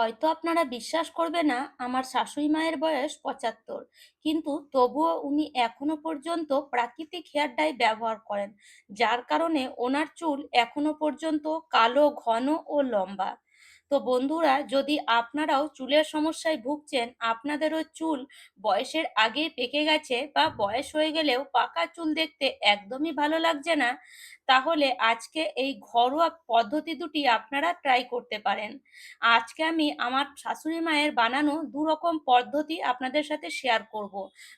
হয়তো আপনারা বিশ্বাস করবে না, আমার শাশুড়ি মায়ের বয়স ৭৫, কিন্তু তবুও উনি এখনো পর্যন্ত প্রাকৃতিক হেয়ার ডাই ব্যবহার করেন, যার কারণে ওনার চুল এখনো পর্যন্ত কালো, ঘন ও লম্বা। তো বন্ধুরা, যদি আপনারাও চুলের সমস্যায় ভুগছেন, আপনাদেরও চুল বয়সের আগেই পেকে গেছে বা বয়স হয়ে গেলেও পাকা চুল দেখতে একদমই ভালো লাগছে না, তাহলে আজকে এই ঘরোয়া পদ্ধতি দুটি আপনারা ট্রাই করতে পারেন। আজকে আমি আমার শাশুড়ি মায়ের বানানো দু রকম পদ্ধতি আপনাদের সাথে শেয়ার করব।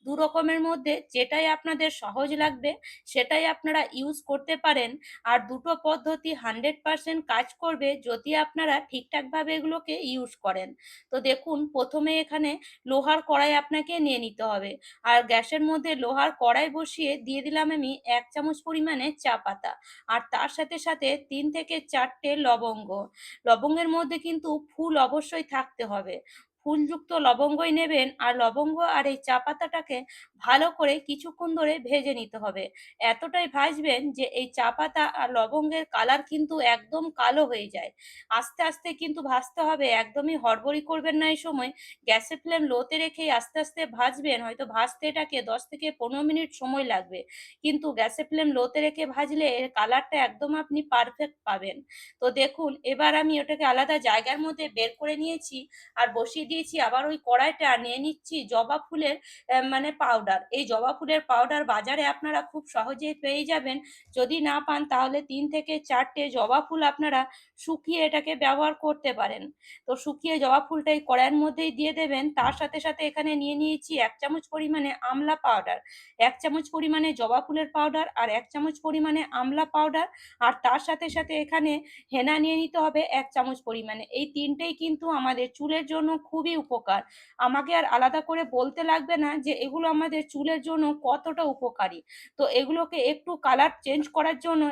দু রকমের মধ্যে যেটাই আপনাদের সহজ লাগবে সেটাই আপনারা ইউজ করতে পারেন। আর দুটো পদ্ধতি 100% কাজ করবে যদি আপনারা ঠিকঠাকভাবে এগুলোকে ইউজ করেন। তো দেখুন, প্রথমে এখানে লোহার কড়াই আপনাকে নিয়ে নিতে হবে। আর গ্যাসের মধ্যে লোহার কড়াই বসিয়ে দিয়ে দিলাম আমি ১ চামচ পরিমাণে চা পাতা। আর তার সাথে সাথে ৩ থেকে ৪ টে লবঙ্গ। লবঙ্গের মধ্যে কিন্তু ফুল অবশ্যই থাকতে হবে। ফুলযুক্ত লবঙ্গই নেবেন, আর লবঙ্গ আর এই চা পাতাটাকে ভালো করে কিছুক্ষণ ধরে ভেজে নিতে হবে। এতটাই ভাজবেন যে এই চা পাতা আর লবঙ্গের কালার কিন্তু একদম কালো হয়ে যায়। আস্তে আস্তে কিন্তু ভাজতে হবে, একদমই হড়বড়ি করবেন না এই সময়। গ্যাসের ফ্লেম লোতে রেখেই আস্তে আস্তে ভাজবেন। হয়তো ভাজতে এটাকে ১০ থেকে ১৫ মিনিট সময় লাগবে। কিন্তু গ্যাসের ফ্লেম লোতে রেখে ভাজলে এর কালারটা একদম আপনি পারফেক্ট পাবেন। তো দেখুন, এবার আমি ওটাকে আলাদা জায়গার মধ্যে বের করে নিয়েছি আর বসিয়ে দিয়েছি। আবার ওই কড়াইটা নিয়ে নিচ্ছি জবা ফুলের মানে পাউডার। এই জবা ফুলের পাউডার বাজারে আপনারা খুব সহজেই পেয়ে যাবেন। যদি না পান তাহলে ৩ থেকে ৪ টে জবা ফুল আপনারা শুকিয়ে এটাকে ব্যবহার করতে পারেন। তো শুকিয়ে জবা ফুলটা এই কড়াইয়ের মধ্যেই দিয়ে দেবেন। তার সাথে সাথে এখানে নিয়ে নিয়েছি ১ চামচ পরিমাণে আমলা পাউডার, ১ চামচ পরিমাণে জবা ফুলের পাউডার আর ১ চামচ পরিমাণে আমলা পাউডার। আর তার সাথে সাথে এখানে হেনা নিয়ে নিতে হবে ১ চামচ পরিমাণে। এই ৩ টেই কিন্তু আমাদের চুলের জন্য খুবই উপকার। আমাকে আর আলাদা করে বলতে লাগবে না যে এগুলো আমাদের চুলের জন্য কতটা উপকারী। তো এগুলোকে একটু কালার চেঞ্জ করার জন্য,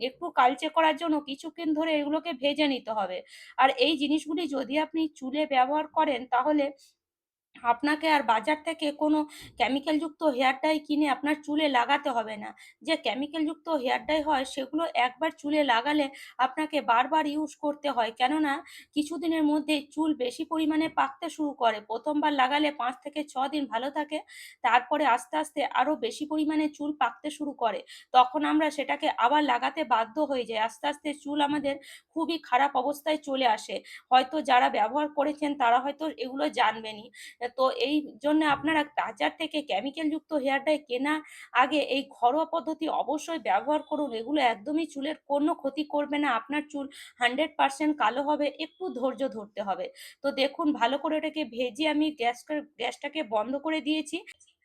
একটু কালচে করার জন্য কিছুক্ষণ ধরে এগুলোকে ভেজে নিতে হবে। আর এই জিনিসগুলি যদি আপনি চুলে ব্যবহার করেন তাহলে আপনাকে আর বাজার থেকে কোনো কেমিক্যালযুক্ত হেয়ার ডাই কিনে আপনার চুলে লাগাতে হবে না। যে কেমিক্যালযুক্ত হেয়ার ডাই হয় সেগুলো একবার চুলে লাগালে আপনাকে বারবার ইউজ করতে হয়। কেননা কিছুদিনের মধ্যেই চুল বেশি পরিমাণে পাকতে শুরু করে। ১ম বার লাগালে ৫ থেকে ৬ দিন ভালো থাকে। তারপরে আস্তে আস্তে আরো বেশি পরিমাণে চুল পাকতে শুরু করে। তখন আমরা সেটাকে আবার লাগাতে বাধ্য হয়ে যাই। আস্তে আস্তে চুল আমাদের খুবই খারাপ অবস্থায় চলে আসে। হয়তো যারা ব্যবহার করেছেন তারা হয়তো এগুলো জানবেনই। তো এই জন্য আপনারা বাজার থেকে কেমিক্যাল যুক্ত হেয়ার ডাই কেনার আগে এই ঘরোয়া পদ্ধতি অবশ্যই ব্যবহার করুন। এগুলো একদমই চুলের কোনো ক্ষতি করবে না। আপনার চুল 100% কালো হবে। একটু ধৈর্য ধরতে হবে। তো দেখুন, ভালো করে এটাকে ভেজে আমি গ্যাসটাকে বন্ধ করে দিয়েছি।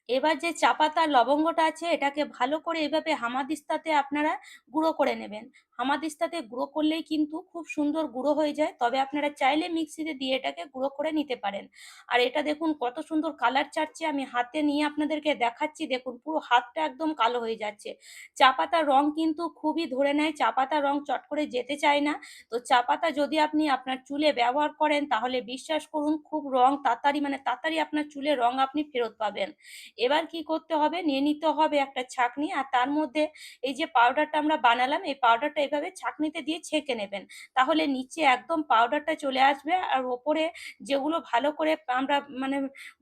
এবার যে চা পাতা আর লবঙ্গটা আছে এটাকে ভালো করে এভাবে হামানদিস্তাতে আপনারা গুঁড়ো করে নেবেন। হামানদিস্তাতে গুঁড়ো করলেই কিন্তু খুব সুন্দর গুঁড়ো হয়ে যায়। তবে আপনারা চাইলে মিক্সিতে দিয়ে এটাকে গুঁড়ো করে নিতে পারেন। আর এটা দেখুন কত সুন্দর কালার ছাড়ছে। আমি হাতে নিয়ে আপনাদেরকে দেখাচ্ছি। দেখুন পুরো হাতটা একদম কালো হয়ে যাচ্ছে। চা পাতার রং কিন্তু খুবই ধরে নেয়। চা পাতার রং চট করে যেতে চায় না। তো চা পাতা যদি আপনি আপনার চুলে ব্যবহার করেন তাহলে বিশ্বাস করুন খুব রং তাড়াতাড়ি, মানে তাড়াতাড়ি আপনার চুলের রং আপনি ফেরত পাবেন। এবার কি করতে হবে, নিয়ে নিতে হবে একটা ছাঁকনি। আর তার মধ্যে এই যে পাউডারটা আমরা বানালাম এই পাউডারটা এভাবে ছাঁকনিতে দিয়ে ছেঁকে নেবেন। তাহলে নিচে একদম পাউডারটা চলে আসবে, আর ওপরে যেগুলো ভালো করে আমরা মানে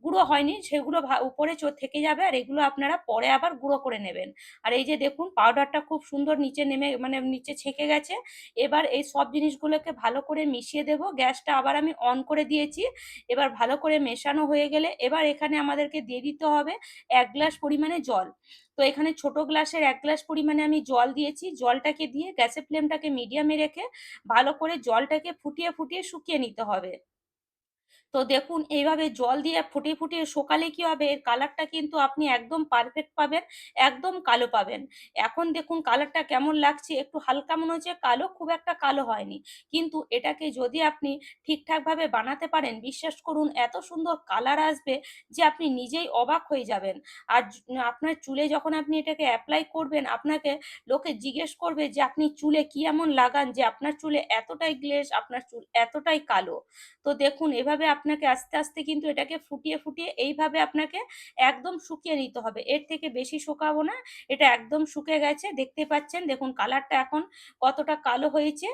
গুঁড়ো হয়নি সেগুলো উপরে থেকে যাবে। আর এগুলো আপনারা পরে আবার গুঁড়ো করে নেবেন। আর এই যে দেখুন পাউডারটা খুব সুন্দর নিচে নেমে মানে নিচে ছেঁকে গেছে। এবার এই সব জিনিসগুলোকে ভালো করে মিশিয়ে দেব। গ্যাসটা আবার আমি অন করে দিয়েছি। এবার ভালো করে মেশানো হয়ে গেলে এবার এখানে আমাদেরকে দিয়ে দিতে হবে ১ গ্লাস পরিমাণে জল। তো এখানে ছোট গ্লাসের ১ গ্লাস পরিমাণে আমি জল দিয়েছি। জলটাকে দিয়ে গ্যাসের ফ্লেমটাকে মিডিয়ামে রেখে ভালো করে জলটাকে ফুটিয়ে ফুটিয়ে শুকিয়ে নিতে হবে। তো দেখুন এইভাবে জল দিয়ে ফুটিয়ে ফুটিয়ে শোকালে কি হবে, এর কালারটা কিন্তু আপনি একদম পারফেক্ট পাবেন, একদম কালো পাবেন। এখন দেখুন কালারটা কেমন লাগছে, একটু হালকা মনে হচ্ছে কালো, খুব একটা কালো হয়নি। কিন্তু এটাকে যদি আপনি ঠিকঠাকভাবে বানাতে পারেন বিশ্বাস করুন এত সুন্দর কালার আসবে যে আপনি নিজেই অবাক হয়ে যাবেন। আর আপনার চুলে যখন আপনি এটাকে এপ্লাই করবেন আপনাকে লোকে জিজ্ঞেস করবে যে আপনি চুলে কি এমন লাগান যে আপনার চুলে এতটাই গ্লেজ, আপনার চুল এতটাই কালো। তো দেখুন এভাবে আপনাকে আস্তে আস্তে কিন্তু এটাকে ফুটিয়ে ফুটিয়ে এইভাবে আপনাকে একদম শুকিয়ে নিতে হবে। এর থেকে বেশি শোকাবো না। এটা একদম শুকে গেছে। দেখতে পাচ্ছেন, দেখুন কালারটা এখন কতটা কালো হয়েছে।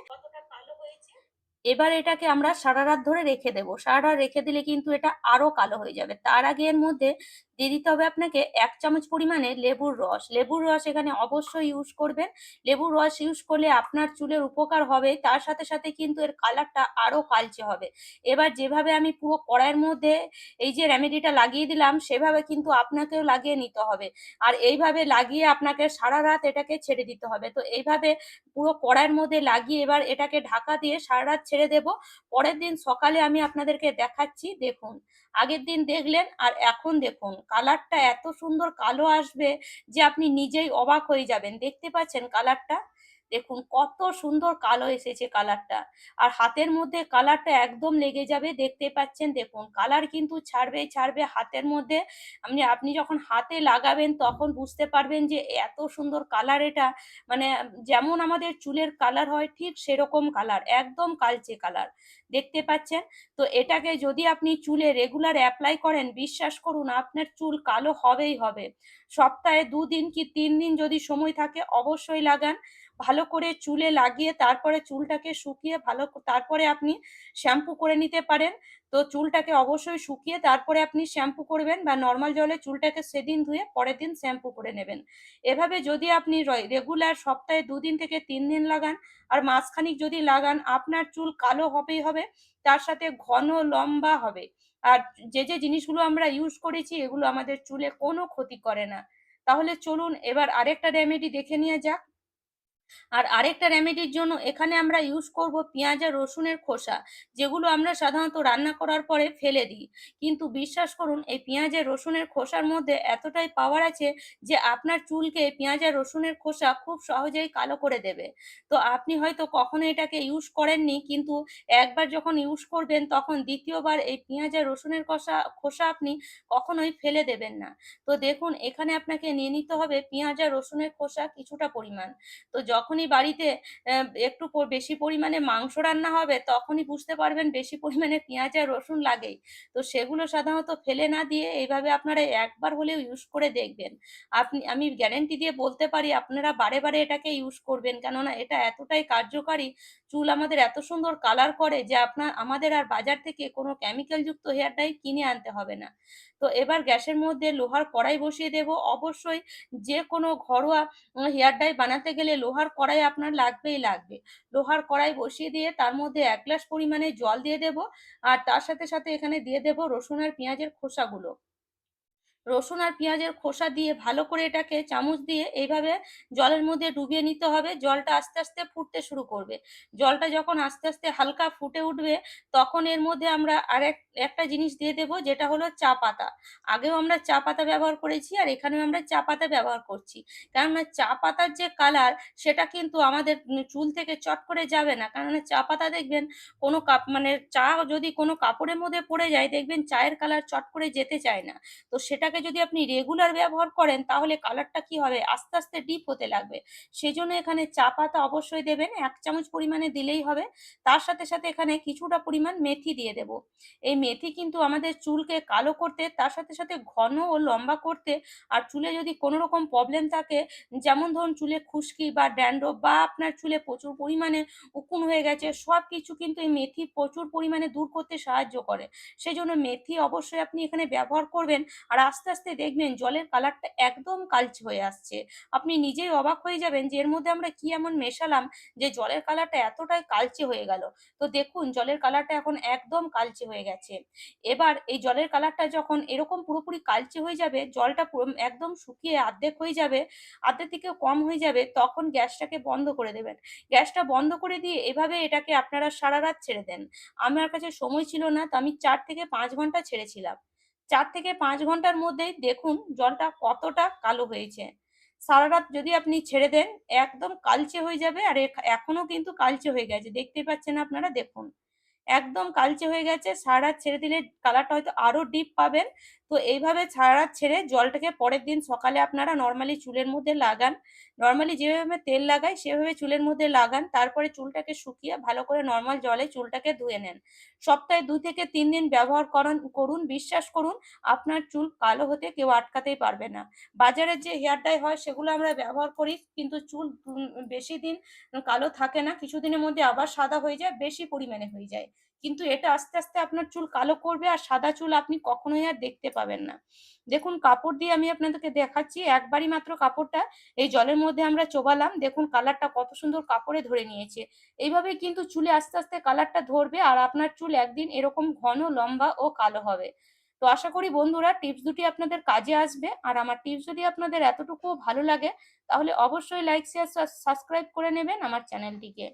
এবার এটাকে আমরা সারারাত ধরে রেখে দেবো। সারারাত রেখে দিলে কিন্তু এটা আরো কালো হয়ে যাবে। তার আগে এর মধ্যে দিয়ে দিতে হবে আপনাকে ১ চামচ পরিমাণে লেবুর রস। লেবুর রস এখানে অবশ্যই ইউজ করবেন। লেবুর রস ইউজ করলে আপনার চুলের উপকার হবে, তার সাথে, সাথে কিন্তু এর কালারটা আরো কালচে হবে। এবার যেভাবে আমি পুরো কড়াইয়ের মধ্যে এই যে রেমেডিটা লাগিয়ে দিলাম, সেভাবে কিন্তু আপনাকেও লাগিয়ে নিতে হবে। আর এইভাবে লাগিয়ে আপনাকে সারারাত এটাকে ছেড়ে দিতে হবে। তো এইভাবে পুরো কড়াইয়ের মধ্যে লাগিয়ে এবার এটাকে ঢাকা দিয়ে সারারাত ছেড়ে দেব। পরের দিন সকালে আমি আপনাদেরকে দেখাচ্ছি। দেখুন, আগের দিন দেখলেন আর এখন দেখুন কালারটা এত সুন্দর কালো আসবে যে আপনি নিজেই অবাক হয়ে যাবেন। দেখতে পাচ্ছেন কালারটা? দেখুন কত সুন্দর কালো এসেছে কালারটা। আর হাতের মধ্যে কালারটা একদম লেগে যাবে, দেখতে পাচ্ছেন। দেখুন কালার কিন্তু ছাড়বেই ছাড়বে হাতের মধ্যে। আপনি যখন হাতে লাগাবেন তখন বুঝতে পারবেন যে এত সুন্দর কালার এটা, মানে যেমন আমাদের চুলের কালার হয় ঠিক সেরকম কালার, একদম কালচে কালার। দেখতে পাচ্ছেন? তো এটাকে যদি আপনি চুলে রেগুলার এপ্লাই করেন, বিশ্বাস করুন আপনার চুল কালো হবেই হবে। সপ্তাহে ২ দিন কি ৩ দিন যদি সময় থাকে অবশ্যই লাগান। ভালো করে চুলে লাগিয়ে তারপরে চুলটাকে শুকিয়ে তারপরে আপনি শ্যাম্পু করে নিতে পারেন। তো চুলটাকে অবশ্যই শুকিয়ে তারপরে আপনি শ্যাম্পু করবেন, বা নরমাল জলে চুলটাকে সেদিন ধুয়ে পরের দিন শ্যাম্পু করে নেবেন। এভাবে যদি আপনি রেগুলার সপ্তাহে ২ দিন থেকে ৩ দিন লাগান আর মাসখানেক যদি লাগান, আপনার চুল কালো হবেই হবে, তার সাথে ঘন লম্বা হবে। আর যে জিনিসগুলো আমরা ইউজ করেছি এগুলো আমাদের চুলে কোনো ক্ষতি করে না। তাহলে চলুন এবার আরেকটা রেমেডি দেখে নেওয়া যাক। আর আরেকটা রেমেডির জন্য এখানে আমরা ইউজ করব পেঁয়াজ আর রসুনের খোসা, যেগুলো আমরা সাধারণত রান্না করার পরে ফেলে দিই। কিন্তু বিশ্বাস করুন এই পেঁয়াজ আর রসুনের খোসার মধ্যে এতটাই পাওয়ার আছে যে আপনার চুলকে পেঁয়াজ আর রসুনের খোসা খুব সহজেই কালো করে দেবে। তো আপনি হয়তো কখনো এটাকে ইউজ করেননি, কিন্তু একবার যখন ইউজ করবেন তখন দ্বিতীয়বার এই পেঁয়াজ আর রসুনের খোসা আপনি কখনোই ফেলে দেবেন না। তো দেখুন এখানে আপনাকে নিয়ে নিতে হবে পেঁয়াজ আর রসুনের খোসা কিছুটা পরিমাণ। তো যখনই বাড়িতে অ্যা একটু বেশি পরিমাণে মাংস রান্না হবে, তখনই বুঝতে পারবেন বেশি পরিমাণে পেঁয়াজ আর রসুন লাগেই। তো সেগুলো সাধারণত ফেলে না দিয়ে এইভাবে আপনারা একবার হলেও ইউজ করে দেখবেন। আমি গ্যারান্টি দিয়ে বলতে পারি আপনারা বারে, বারে এটাকে ইউজ করবেন। কেননা এটা এতটাই কার্যকারী, চুল আমাদের এত সুন্দর কালার করে যে আমাদের আর বাজার থেকে কোনো কেমিক্যাল যুক্ত হেয়ার ডাই কিনে আনতে হবে না। তো এবার গ্যাসের মধ্যে লোহার কড়াই বসিয়ে দেব। অবশ্যই যেকোনো ঘরোয়া হেয়ার ডাই বানাতে গেলে লোহার কড়াই আপনার লাগবেই লাগবে। লোহার কড়াই বসিয়ে দিয়ে তার মধ্যে ১ গ্লাস পরিমাণে জল দিয়ে দেব। আর তার সাথে, সাথে এখানে দিয়ে দেব রসুন আর পেঁয়াজের খোসাগুলো। রসুন আর পেঁয়াজের খোসা দিয়ে ভালো করে এটাকে চামচ দিয়ে এইভাবে জলের মধ্যে ডুবিয়ে নিতে হবে। জলটা আস্তে, আস্তে ফুটতে শুরু করবে। জলটা যখন আস্তে, আস্তে হালকা ফুটে উঠবে, তখন এর মধ্যে আমরা একটা জিনিস দিয়ে দেব, যেটা হলো চা পাতা। আগেও আমরা চা পাতা ব্যবহার করেছি আর এখানেও আমরা চা পাতা ব্যবহার করছি। কেননা চা পাতার যে কালার সেটা কিন্তু আমাদের চুল থেকে চট করে যাবে না। কেননা চা পাতা দেখবেন কোনো চা যদি কোনো কাপড়ের মধ্যে পড়ে যায় দেখবেন চায়ের কালার চট করে যেতে চায় না। তো সেটাকে যদি আপনি রেগুলার ব্যবহার করেন তাহলে কালারটা কি হবে? আস্তে, আস্তে ডিপ হতে লাগবে। সেজন্য এখানে চা পাতা অবশ্যই দেবেন। ১ চামচ পরিমাণে দিলেই হবে। তার সাথে, সাথে এখানে কিছুটা পরিমাণ মেথি দিয়ে দেব। এই মেথি কিন্তু আমাদের চুলকে কালো করতে, তার সাথে, সাথে ঘন ও লম্বা করতে, আর চুলে যদি কোনো রকম প্রবলেম থাকে, যেমন ধরুন চুলে খুশকি বা ড্যান্ড্রফ বা আপনার চুলে প্রচুর পরিমাণে উকুন হয়ে গেছে, সবকিছু কিন্তু এই মেথি প্রচুর পরিমাণে দূর করতে সাহায্য করে। সেজন্য মেথি অবশ্যই আপনি এখানে ব্যবহার করবেন। আর আস্তে, আস্তে দেখবেন জলের কালারটা একদম কালচে হয়ে আসছে। আপনি নিজেই অবাক হয়ে যাবেন যে এর মধ্যে আমরা কি এমন মেশালাম যে জলের কালারটা এতটাই কালচে হয়ে গেল। তো দেখুন জলের কালারটা এখন একদম কালচে হয়ে গেছে। এবার এই জলের কালারটা যখন এরকম পুরোপুরি কালচে হয়ে যাবে, জলটা পুরো একদম শুকিয়ে অর্ধেক হয়ে যাবে, অর্ধেক থেকেও কম হয়ে যাবে, তখন গ্যাসটাকে বন্ধ করে দেবেন। গ্যাসটা বন্ধ করে দিয়ে এভাবে এটাকে আপনারা সারারাত ছেড়ে দেন। আমার কাছে সময় ছিল না, তো আমি ৪ থেকে ৫ ঘন্টা ছেড়েছিলাম। ৪ থেকে ৫ ঘন্টার মধ্যেই দেখুন জলটা কতটা কালো হয়েছে। সারারাত যদি আপনি ছেড়ে দেন একদম কালচে হয়ে যাবে, আর এখনো কিন্তু কালচে হয়ে গেছে। দেখতেই পাচ্ছেন আপনারা, দেখুন। একদম কালচে হয়ে গেছে। সারারাত ছেড়ে দিলে কালারটা হয়তো আরো ডিপ পাবেন। তো এইভাবে ছাড়া ছেড়ে জলটাকে পরের দিন সকালে আপনারা নর্মালি চুলের মধ্যে লাগান। নর্মালি যেভাবে তেল লাগাই সেভাবে চুলের মধ্যে লাগান। তারপরে চুলটাকে শুকিয়ে ভালো করে নর্মাল জলে চুলটাকে ধুয়ে নেন। সপ্তাহে 2 থেকে 3 দিন ব্যবহার করুন। বিশ্বাস করুন আপনার চুল কালো হতে কেউ আটকাতেই পারবে না। বাজারের যে হেয়ার ডাই হয় সেগুলো আমরা ব্যবহার করি, কিন্তু চুল বেশি দিন কালো থাকে না, কিছুদিনের মধ্যে আবার সাদা হয়ে যায়, বেশি পরিমাণে হয়ে যায়। কিন্তু এটা আস্তে আস্তে আপনার চুল কালো করবে, আর সাদা চুল আপনি কখনোই আর দেখতে পাবেন না। দেখুন কাপড় দিয়ে আমি আপনাদেরকে দেখাচ্ছি, একবারই মাত্র কাপড়টা এই জলের মধ্যে আমরা চোবালাম, দেখুন কালারটা কত সুন্দর কাপড়ে ধরে নিয়েছে। এইভাবেই কিন্তু চুলে আস্তে আস্তে কালারটা ধরবে, আর আপনার চুল একদিন এরকম ঘন, লম্বা ও কালো হবে। তো আশা করি বন্ধুরা টিপস দুটি আপনাদের কাজে আসবে। আর আমার টিপস যদি আপনাদের এতটুকুও ভালো লাগে তাহলে অবশ্যই লাইক, শেয়ার, সাবস্ক্রাইব করে নেবেন আমার চ্যানেলটিকে।